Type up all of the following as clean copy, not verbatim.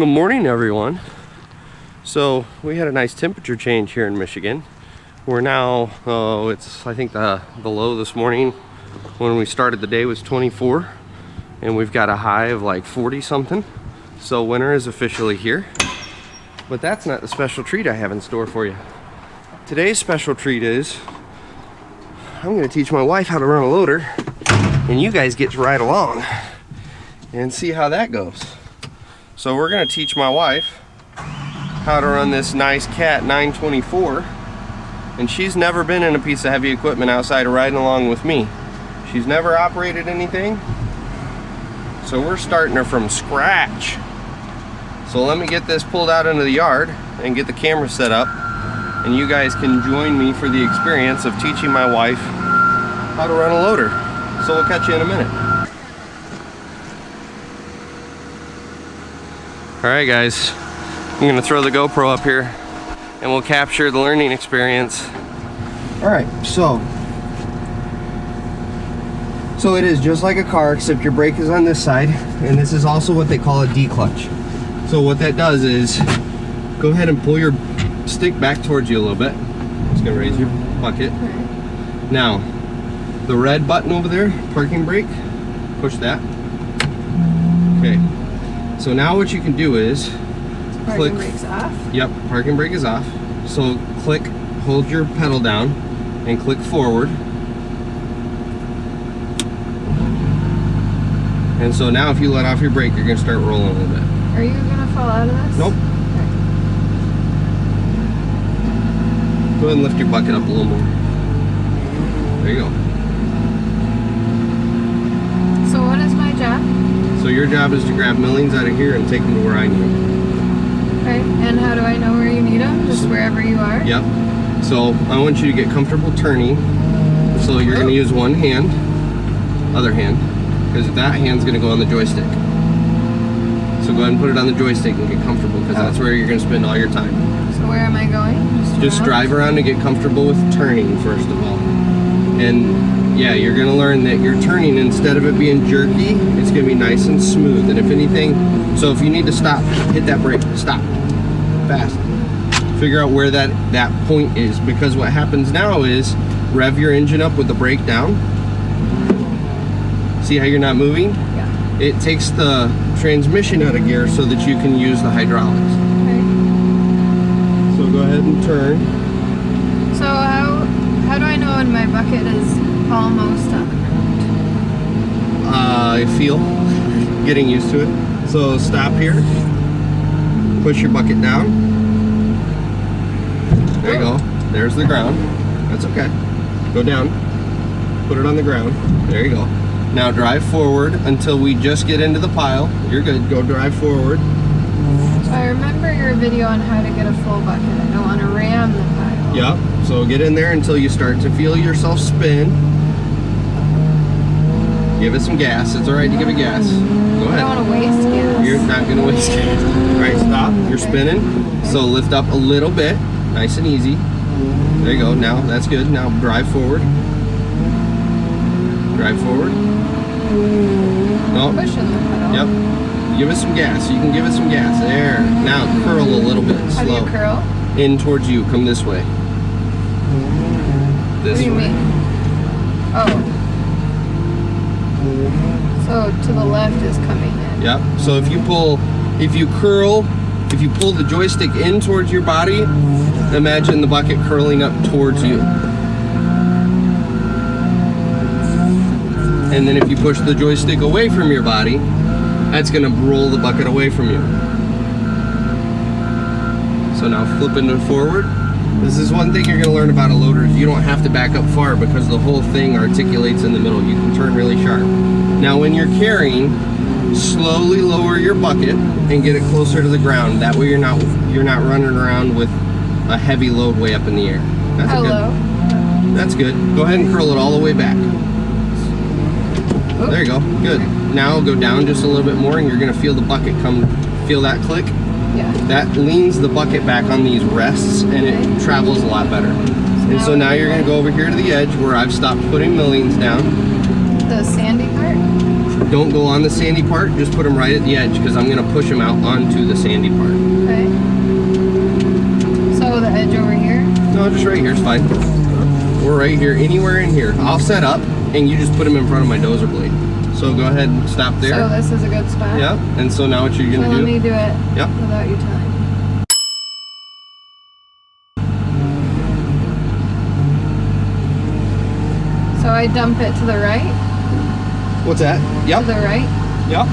Good morning, everyone. So we had a nice temperature change here in Michigan. We're now, it's I think the low this morning when we started the day was 24, and we've got a high of like 40 something. So winter is officially here. But that's not the special treat I have in store for you. Today's special treat is I'm going to teach my wife how to run a loader, and you guys get to ride along and see how that goes. So we're going to teach my wife how to run this nice Cat 924, and she's never been in a piece of heavy equipment outside of riding along with me. She's never operated anything, so we're starting her from scratch. So let me get this pulled out into the yard and get the camera set up, and you guys can join me for the experience of teaching my wife how to run a loader. So we'll catch you in a minute. Alright guys, I'm going to throw the GoPro up here and we'll capture the learning experience. Alright, so it is just like a car, except your brake is on this side, and this is also what they call a D-clutch. So what that does is, go ahead and pull your stick back towards you a little bit. It's going to raise your bucket. Now, the red button over there, parking brake, push that. Okay. So now what you can do is parking brake's off? Yep, parking brake is off. So click, hold your pedal down and click forward. And so now if you let off your brake, you're going to start rolling a little bit. Are you going to fall out of this? Nope. Okay. Go ahead and lift your bucket up a little more. There you go. So what is my job? So your job is to grab millings out of here and take them to where I need them. Okay, and how do I know where you need them? Just wherever you are? Yep. So I want you to get comfortable turning. So you're going to use one hand, other hand, because that hand's going to go on the joystick. So go ahead and put it on the joystick and get comfortable, because that's where you're going to spend all your time. So where am I going? Just drive around and get comfortable with turning first of all. And yeah, you're going to learn that your turning, instead of it being jerky, it's going to be nice and smooth. And if anything, so if you need to stop, hit that brake, stop, fast. Figure out where that point is, because what happens now is rev your engine up with the brake down. See how you're not moving? Yeah. It takes the transmission out of gear so that you can use the hydraulics. Okay. So go ahead and turn. So how do I know when my bucket is almost on the ground? I feel getting used to it. So stop here. Push your bucket down. There you go. There's the ground. That's okay. Go down. Put it on the ground. There you go. Now drive forward until we just get into the pile. You're good. Go drive forward. So I remember your video on how to get a full bucket. I don't want to ram the pile. Yep. So get in there until you start to feel yourself spin. Give it some gas. It's alright to give it gas. Go ahead. I don't want to waste gas. You're not going to waste gas. Alright, stop. You're spinning. So lift up a little bit. Nice and easy. There you go. Now that's good. Now drive forward. Drive forward. No. Pushing the pedal. Yep. Give it some gas. You can give it some gas. There. Now curl a little bit. Slow. How do you curl? In towards you. Come this way. This What do you way. mean? Oh. So to the left is coming in. Yep. So if you pull the joystick in towards your body, imagine the bucket curling up towards you. And then if you push the joystick away from your body, that's going to roll the bucket away from you. So now flipping it forward. This is one thing you're going to learn about a loader, is you don't have to back up far because the whole thing articulates in the middle. You can turn really sharp. Now when you're carrying, slowly lower your bucket and get it closer to the ground. That way you're not running around with a heavy load way up in the air. That's Hello. good. That's good. Go ahead and curl it all the way back. There you go. Good. Now go down just a little bit more and you're going to feel the bucket come. Feel that click? Yeah. That leans the bucket back on these rests and it travels a lot better. And so now you're going to go over here to the edge where I've stopped putting millings down. The sandy part? Don't go on the sandy part, just put them right at the edge because I'm gonna push them out onto the sandy part. Okay. So the edge over here? No, just right here is fine. Or right here, anywhere in here. I'll set up and you just put them in front of my dozer blade. So go ahead and stop there. So this is a good spot? Yep, and so now what you're gonna do. Let me do it Yep. without you telling me. So I dump it to the right? What's that? Yep. To the right? Yep.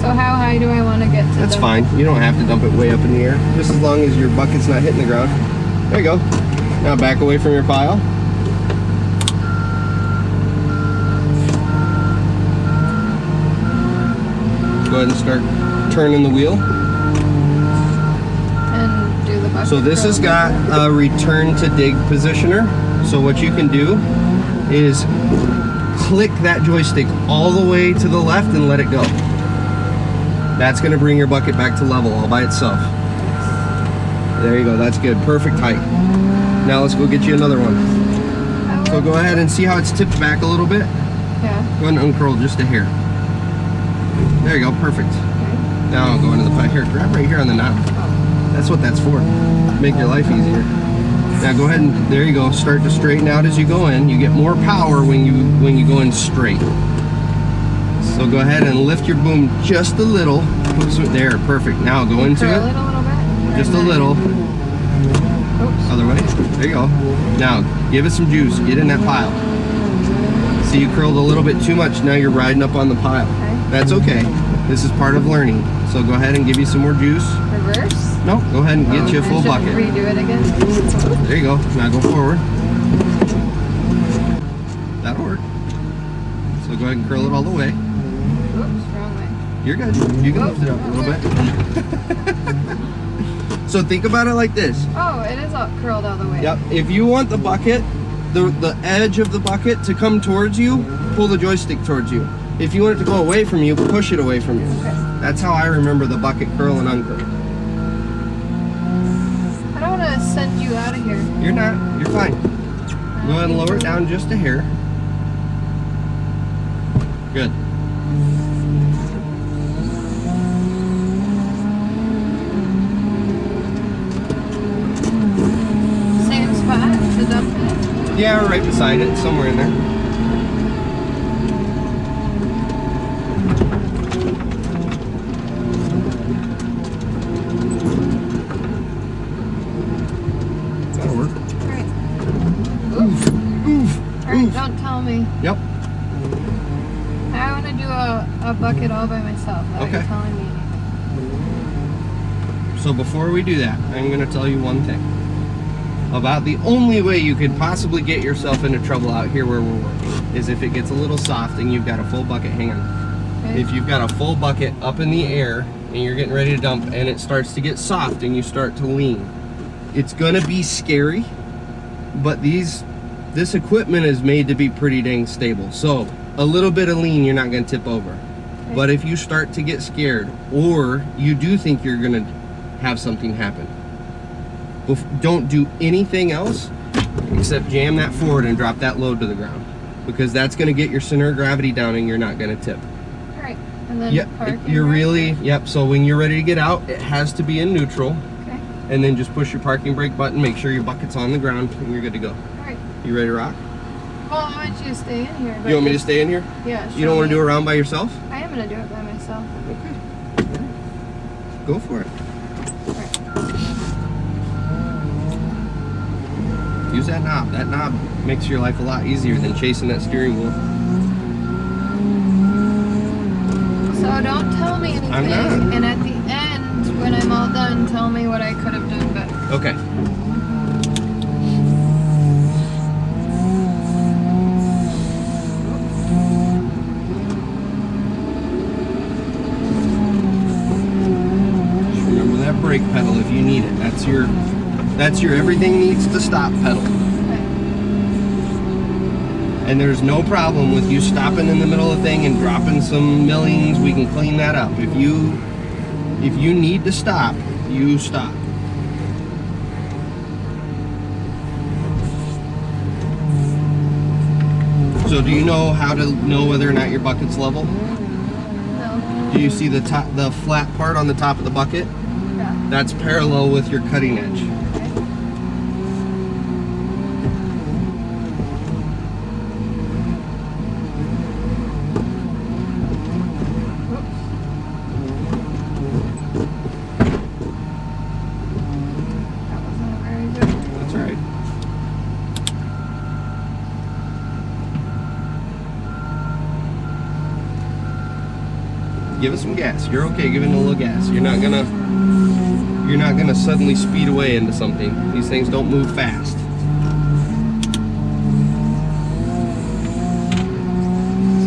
So how high do I want to get to? That's fine. You don't have to dump it way up in the air. Just as long as your bucket's not hitting the ground. There you go. Now back away from your pile. Go ahead and start turning the wheel. And do the bucket. So this has got a return to dig positioner. So what you can do is click that joystick all the way to the left and let it go. That's going to bring your bucket back to level all by itself. There you go. That's good. Perfect height. Now let's go get you another one. So go ahead and see how it's tipped back a little bit. Yeah. Go ahead and uncurl just a hair. There you go. Perfect. Okay. Now I'll go into the pile. Here, grab right here on the knob. That's what that's for. Make your life easier. Now go ahead and there you go. Start to straighten out as you go in. You get more power when you go in straight. So go ahead and lift your boom just a little. There, perfect. Now go into Curl it. it a little bit. Just a little. Oops. Other way. There you go. Now give it some juice. Get in that pile. See, you curled a little bit too much. Now you're riding up on the pile. Okay. That's okay. This is part of learning. So go ahead and give you some more juice. Reverse. No, go ahead and get you a I full should bucket. redo it again. There you go. Now go forward. That'll work. So go ahead and curl it all the way. Oops, wrong way. You're good. You can lift it up a little bit. So think about it like this. Oh, it is all curled all the way. Yep. If you want the bucket, the edge of the bucket to come towards you, pull the joystick towards you. If you want it to go away from you, push it away from you. Okay. That's how I remember the bucket curl and uncurl. I don't want to send you out of here. You're not. You're fine. Go ahead and lower it down just a hair. Good. Same spot to dump it? Yeah, right beside it, somewhere in there. That'll work. Alright. Oof. Alright, don't tell me. Yep. I want to do a bucket all by myself without you Okay. telling me anything. So before we do that, I'm going to tell you one thing. About the only way you could possibly get yourself into trouble out here where we're working is if it gets a little soft and you've got a full bucket. Hang on. Okay. If you've got a full bucket up in the air and you're getting ready to dump and it starts to get soft and you start to lean, it's going to be scary, but this equipment is made to be pretty dang stable. So a little bit of lean, you're not going to tip over. Okay. But if you start to get scared or you do think you're going to have something happen, don't do anything else except jam that forward and drop that load to the ground, because that's going to get your center of gravity down and you're not going to tip. Alright, and then Yep, park you're in really, yep, so when you're ready to get out, it has to be in neutral, Okay. and then just push your parking brake button, make sure your bucket's on the ground, and you're good to go. Alright. You ready to rock? Well, I want you to stay in here. but You want me to just- stay in here? Yeah. You don't want to do a round by yourself? I am going to do it by myself. Okay. Go for it. Alright. Use that knob. That knob makes your life a lot easier than chasing that steering wheel. So don't tell me anything. I'm not. And at the end, when I'm all done, tell me what I could have done better. Okay. Just remember that brake pedal if you need it. That's your everything needs to stop pedal. Okay. And there's no problem with you stopping in the middle of the thing and dropping some millings. We can clean that up. If you need to stop, you stop. So So do you know how to know whether or not your bucket's level? No. Do you see the top, the flat part on the top of the bucket? Yeah. That's parallel with your cutting edge. That wasn't very good. That's all right. Give it some gas. You're okay giving it a little gas. You're not gonna suddenly speed away into something. These things don't move fast. So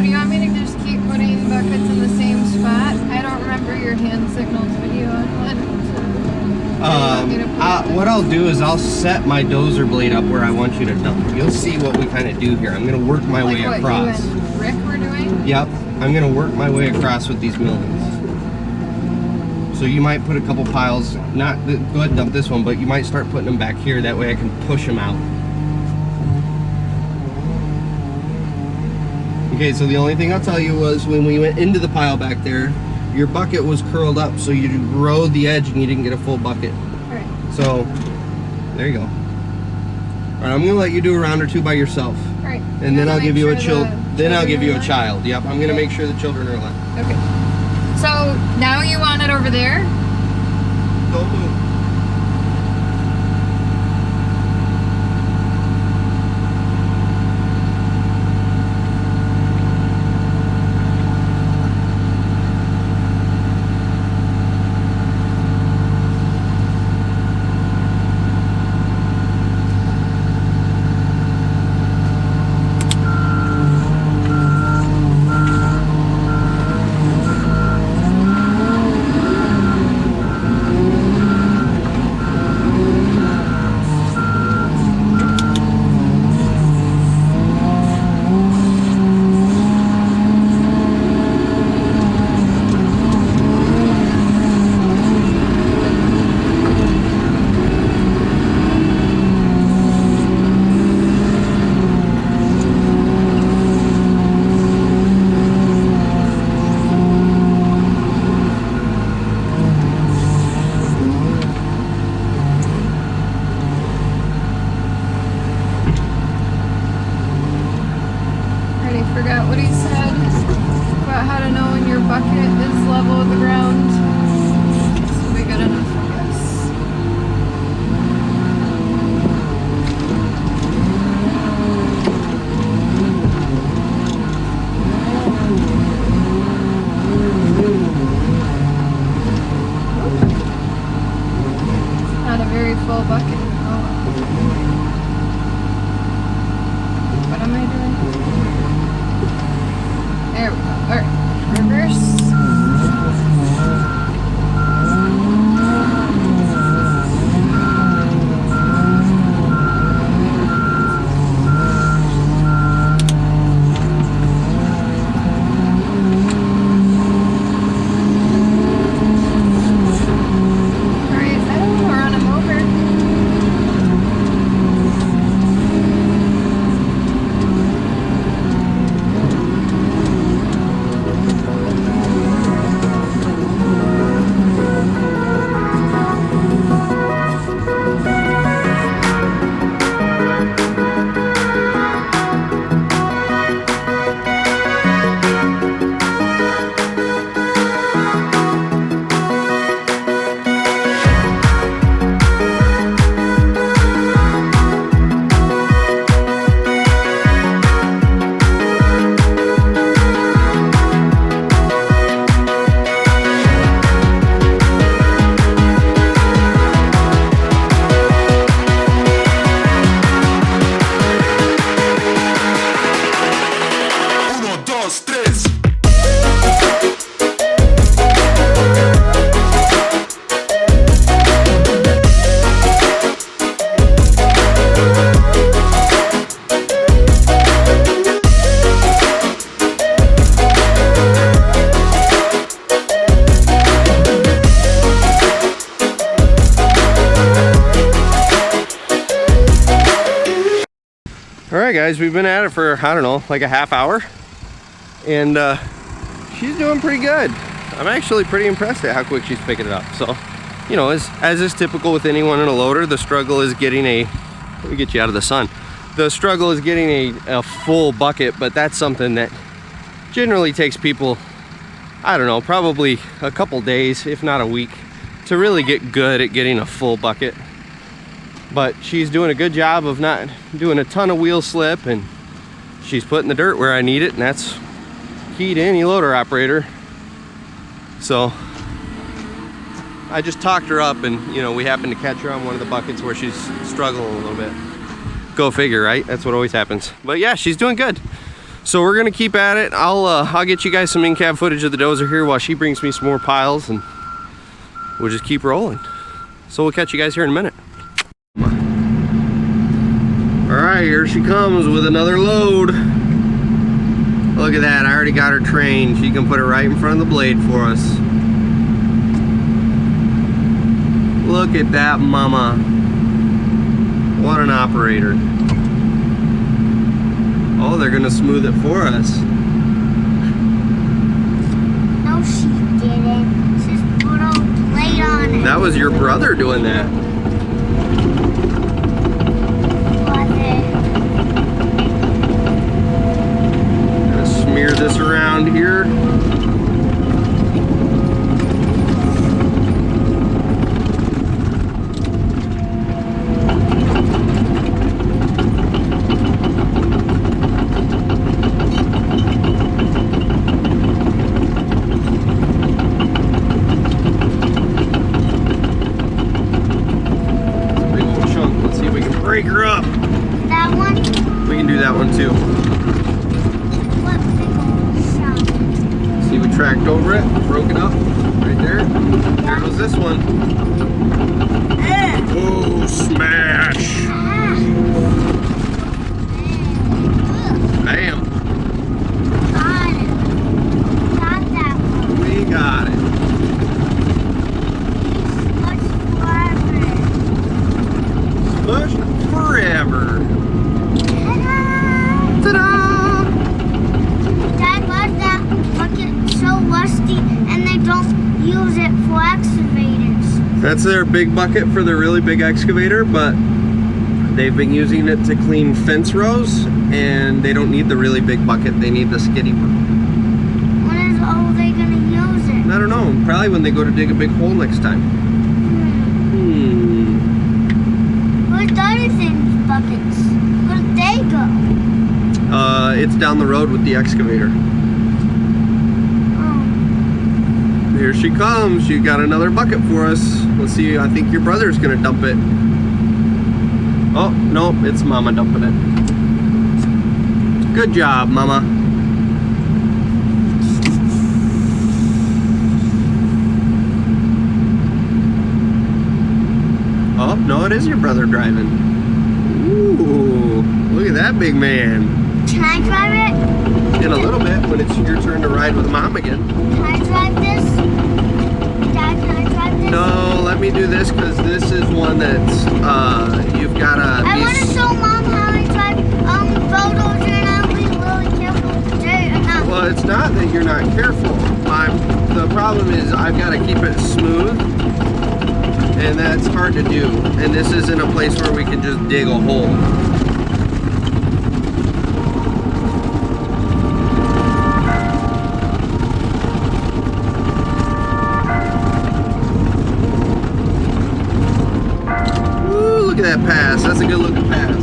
do you want me to just keep putting buckets in the same spot? I don't remember your hand signals video on one. What I'll do is I'll set my dozer blade up where I want you to dump. You'll see what we kind of do here. I'm gonna work my way Like what across. you and Rick were doing? Yep, I'm gonna work my way across with these millions. So you might put a couple piles, go ahead and dump this one, but you might start putting them back here. That way I can push them out. Okay, so the only thing I'll tell you was when we went into the pile back there, your bucket was curled up, so you rode the edge and you didn't get a full bucket. Alright. So, there you go. All right, I'm gonna let you do a round or two by yourself. Alright. And then I'll give you a child. then I'll give you a child. Yep, I'm gonna make sure the children are left. Okay. So now you want it over there? Don't move. All right, guys, we've been at it for, I don't know, like a half hour. And she's doing pretty good. I'm actually pretty impressed at how quick she's picking it up. So, you know, as is typical with anyone in a loader, the struggle is getting let me get you out of the sun. The struggle is getting a full bucket, but that's something that generally takes people, I don't know, probably a couple days, if not a week, to really get good at getting a full bucket. But she's doing a good job of not doing a ton of wheel slip, and she's putting the dirt where I need it, and that's key to any loader operator. So I just talked her up, and you know, we happened to catch her on one of the buckets where she's struggling a little bit. Go figure, right? That's what always happens. But yeah, she's doing good. So we're gonna keep at it. I'll get you guys some in-cab footage of the dozer here while she brings me some more piles, and we'll just keep rolling. So we'll catch you guys here in a minute. All right, here she comes with another load. Look at that, I already got her trained. She can put it right in front of the blade for us. Look at that mama. What an operator. Oh, they're gonna smooth it for us. No, she didn't. She's put a blade on it. That was your brother doing that. Gonna smear this around here. Break her up. That one? We can do that one too. What big old shot? See, we tracked over it, broke it up, right there. There goes this one. Oh, smash! Bam! Got it. Got that one. We got it. Push forever. Push forever. Ta-da! Dad, why is that bucket so rusty and they don't use it for excavators? That's their big bucket for the really big excavator, but they've been using it to clean fence rows, and they don't need the really big bucket. They need the skitty one. When are they going to use it? I don't know. Probably when they go to dig a big hole next time. Where's the other things, buckets? Where did they go? It's down the road with the excavator. Oh. Here she comes. She got another bucket for us. Let's see. I think your brother's gonna dump it. Oh, no, it's Mama dumping it. Good job, Mama. Oh, no, it is your brother driving. Ooh, look at that big man. Can I drive it? In a little bit, when it's your turn to ride with Mom again. Can I drive this? Dad, can I drive this? No, let me do this, because this is one that's, you've got to... I want to show Mom how I drive photos, and I'll be really careful today. Well, it's not that you're not careful. The problem is I've got to keep it smooth, and that's hard to do. And this isn't a place where we can just dig a hole. Ooh, look at that pass. That's a good looking pass.